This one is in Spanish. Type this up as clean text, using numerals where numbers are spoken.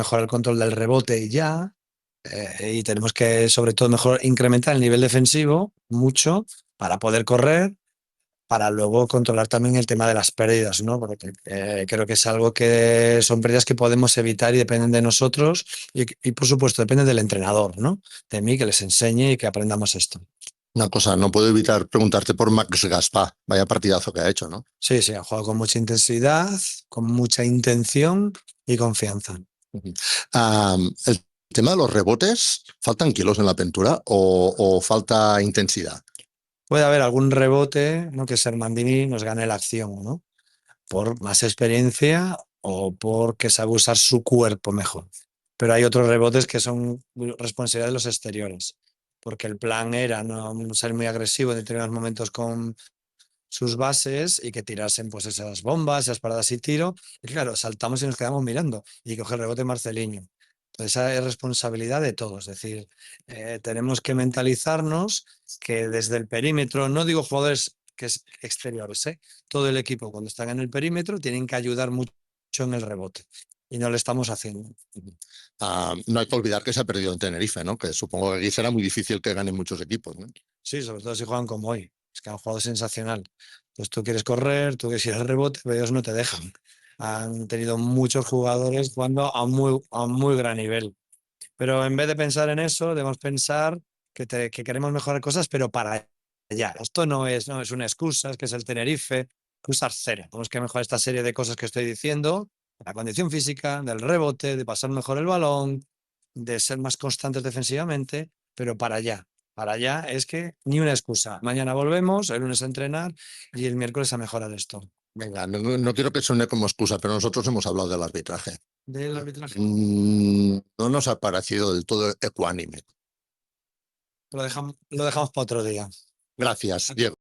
mejorar el control del rebote y ya. Y tenemos que, sobre todo, mejor incrementar el nivel defensivo mucho para poder correr, para luego controlar también el tema de las pérdidas, ¿no? Porque creo que es algo que son pérdidas que podemos evitar y dependen de nosotros y, por supuesto, depende del entrenador, ¿no? De mí, que les enseñe y que aprendamos esto. Una cosa, no puedo evitar preguntarte por Max Gaspar. Vaya partidazo que ha hecho, ¿no? Sí, sí, ha jugado con mucha intensidad, con mucha intención y confianza. El tema de los rebotes, ¿faltan kilos en la pintura o falta intensidad? Puede haber algún rebote, ¿no? Que Sermandini nos gane la acción, ¿no? Por más experiencia o porque sabe usar su cuerpo mejor. Pero hay otros rebotes que son responsabilidad de los exteriores, porque el plan era no ser muy agresivo en determinados momentos con sus bases y que tirasen pues esas bombas, esas paradas y tiro. Y claro, saltamos y nos quedamos mirando y coge el rebote Marceliño. Entonces esa es responsabilidad de todos. Es decir, tenemos que mentalizarnos que desde el perímetro, no digo jugadores que es exteriores, todo el equipo cuando están en el perímetro tienen que ayudar mucho en el rebote y no lo estamos haciendo. No hay que olvidar que se ha perdido en Tenerife, ¿no? Que supongo que aquí será muy difícil que ganen muchos equipos, ¿no? Sí, sobre todo si juegan como hoy. Es que han jugado sensacional. Pues tú quieres correr, tú quieres ir al rebote, pero ellos no te dejan. Han tenido muchos jugadores jugando a muy gran nivel. Pero en vez de pensar en eso, debemos pensar que queremos mejorar cosas, pero para allá. Esto no es una excusa, es que es el Tenerife. Excusas cero. Tenemos que mejorar esta serie de cosas que estoy diciendo, la condición física, del rebote, de pasar mejor el balón, de ser más constantes defensivamente, pero para allá. Para allá es que ni una excusa. Mañana volvemos, el lunes a entrenar y el miércoles a mejorar esto. Venga, no quiero que suene como excusa, pero nosotros hemos hablado del arbitraje. Del arbitraje. No nos ha parecido del todo ecuánime. Lo dejamos para otro día. Gracias, Diego.